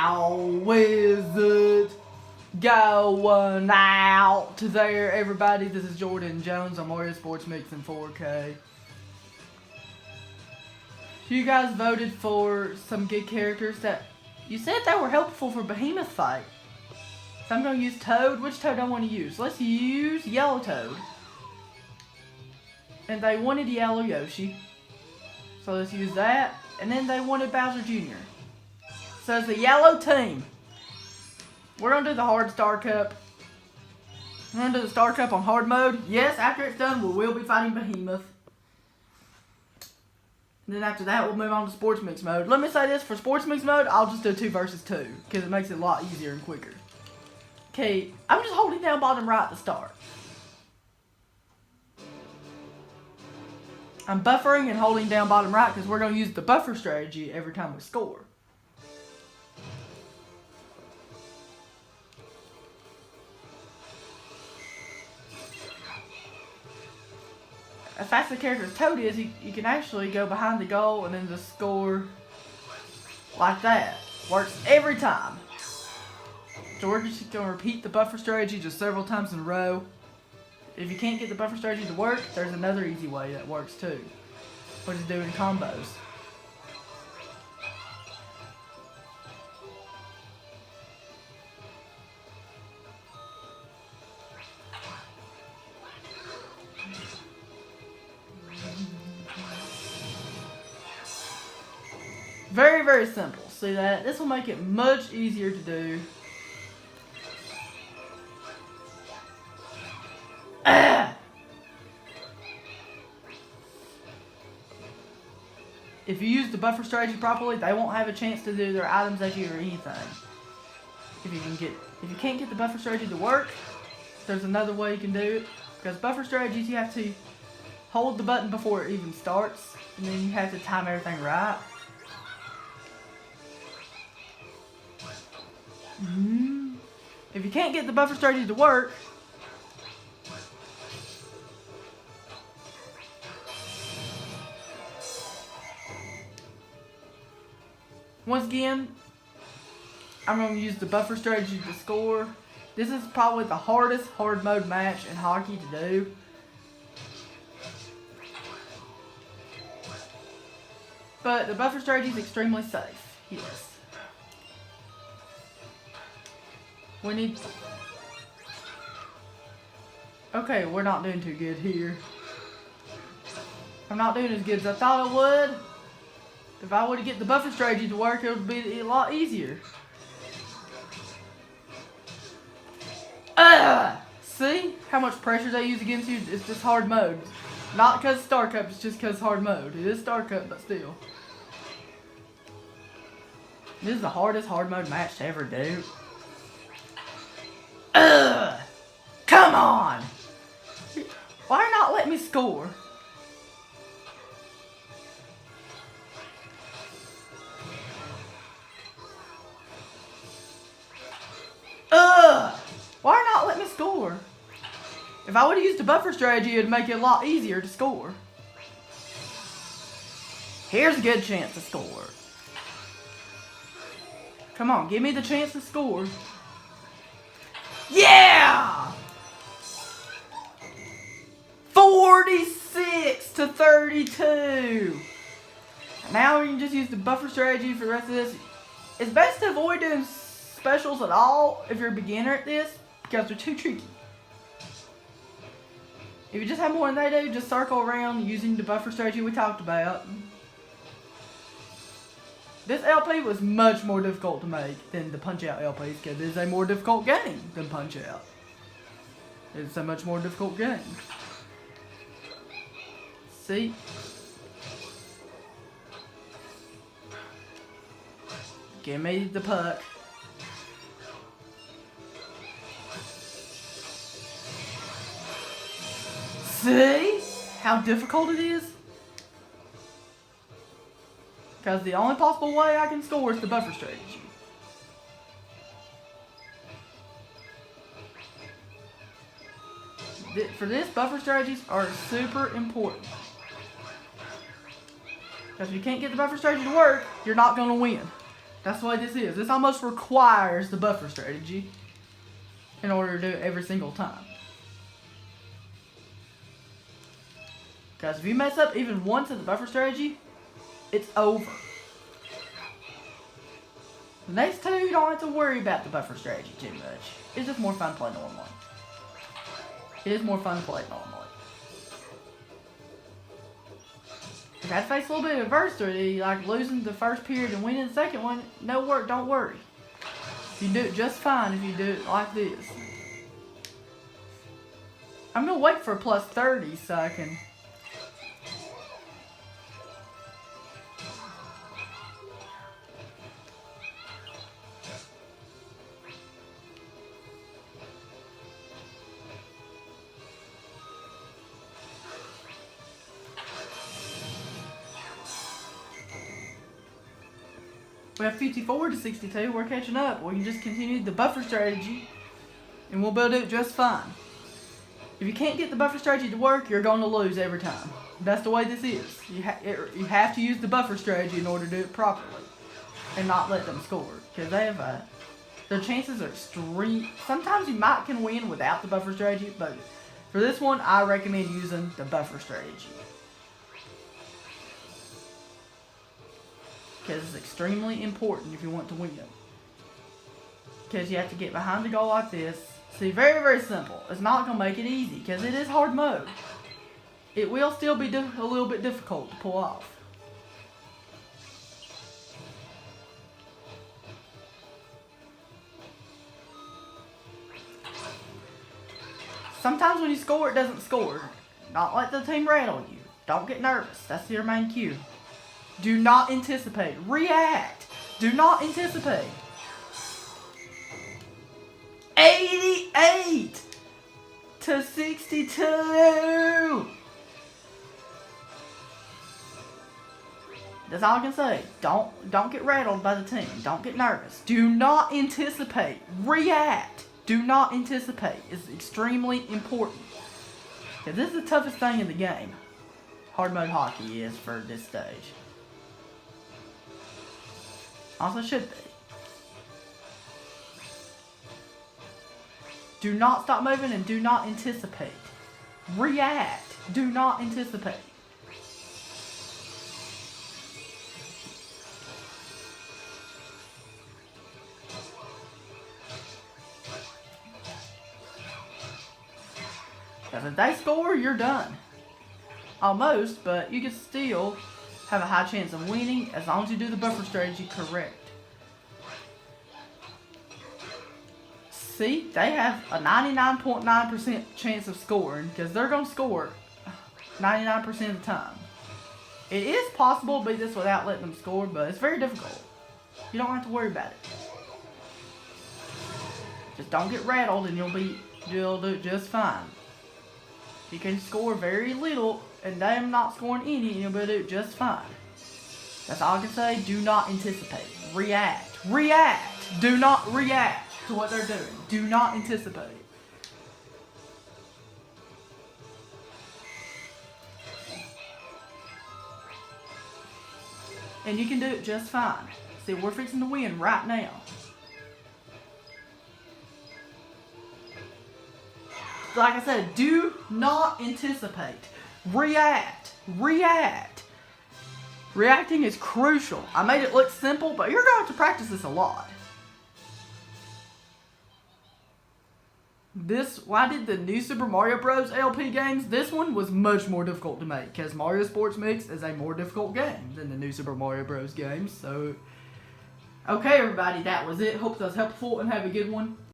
How is it going out there, everybody? This is Jordan Jones on Mario Sports Mix in 4K. You guys voted for some good characters that you said that were helpful for Behemoth fight. So I'm going to use Toad. Which Toad do I want to use? Let's use Yellow Toad. And they wanted Yellow Yoshi. So let's use that. And then they wanted Bowser Jr. So it's the yellow team. We're going to do the hard Star Cup. We're going to do the Star Cup on hard mode. Yes, after it's done, we will be fighting Behemoth. And then after that, we'll move on to Sports Mix mode. Let me say this, for Sports Mix mode, I'll just do 2 versus 2. Because it makes it a lot easier and quicker. Okay, I'm just holding down bottom right to start. I'm buffering and holding down bottom right because we're going to use the buffer strategy every time we score. As fast as the character's Toad is, you can actually go behind the goal and then just score like that. Works every time. So we're just going to repeat the buffer strategy just several times in a row. If you can't get the buffer strategy to work, there's another easy way that works too. Which is doing combos. Very, very simple. See that? This will make it much easier to do. If you use the buffer strategy properly, they won't have a chance to do their items at you or anything. If you can't get the buffer strategy to work, there's another way you can do it. Because buffer strategies, you have to hold the button before it even starts, and then you have to time everything right. If you can't get the buffer strategy to work, once again, I'm going to use the buffer strategy to score. This is probably the hardest hard mode match in hockey to do. But the buffer strategy is extremely safe. Yes. We need... Okay, we're not doing too good here. I'm not doing as good as I thought I would. If I were to get the buffer strategy to work, it would be a lot easier. See how much pressure they use against you? It's just hard mode. Not because Star Cup, it's just because hard mode. It is Star Cup, but still. This is the hardest hard mode match to ever do. Come on! Why not let me score? Why not let me score? If I would have used the buffer strategy, it'd make it a lot easier to score. Here's a good chance to score. Come on, give me the chance to score. Yeah! 46-32. Now we can just use the buffer strategy for the rest of this. It's best to avoid doing specials at all if you're a beginner at this, because they're too tricky. If you just have more than they do, just circle around using the buffer strategy we talked about. This LP was much more difficult to make than the Punch-Out LPs, because it is a more difficult game than Punch-Out. It's a much more difficult game. See? Give me the puck. See how difficult it is? Because the only possible way I can score is the buffer strategy. For this, buffer strategies are super important. Because if you can't get the buffer strategy to work, you're not going to win. That's the way this is. This almost requires the buffer strategy in order to do it every single time. Because if you mess up even once in the buffer strategy, it's over. The next two, you don't have to worry about the buffer strategy too much. It's just more fun to play normally. It is more fun to play normally. If I had to face a little bit of adversity, like losing the first period and winning the second one, don't worry. You do it just fine if you do it like this. I'm going to wait for a plus 30 so I can... We have 54 to 62. We're catching up. We can just continue the buffer strategy, and we'll be able to do it just fine. If you can't get the buffer strategy to work, you're going to lose every time. That's the way this is. You have to use the buffer strategy in order to do it properly, and not let them score. Because they have their chances are extreme. Sometimes you can win without the buffer strategy, but for this one, I recommend using the buffer strategy. Because it's extremely important if you want to win. Because you have to get behind the goal like this. See, very, very simple. It's not going to make it easy because it is hard mode. It will still be a little bit difficult to pull off. Sometimes when you score, it doesn't score. Not let the team rattle you. Don't get nervous. That's your main cue. Do not anticipate. React. Do not anticipate. 88 to 62. That's all I can say. Don't get rattled by the team. Don't get nervous. Do not anticipate. React. Do not anticipate. It's extremely important. Because this is the toughest thing in the game. Hard mode hockey is for this stage. Also should be. Do not stop moving and do not anticipate. React. Do not anticipate. Because if they score, you're done. Almost, but you can still have a high chance of winning as long as you do the buffer strategy correct. See, they have a 99.9% chance of scoring because they're going to score 99% of the time. It is possible to beat this without letting them score, but it's very difficult. You don't have to worry about it. Just don't get rattled and you'll do it just fine. You can score very little and them not scoring any and you'll be able to do it just fine. That's all I can say. Do not anticipate. React. React. Do not react to what they're doing. Do not anticipate. And you can do it just fine. See, we're fixing to win right now. Like I said, do not anticipate. React. React. Reacting is crucial. I made it look simple, but you're going to have to practice this a lot. When I did the new Super Mario Bros. LP games, this one was much more difficult to make because Mario Sports Mix is a more difficult game than the new Super Mario Bros. Games. So, okay everybody, that was it. Hope that was helpful and have a good one.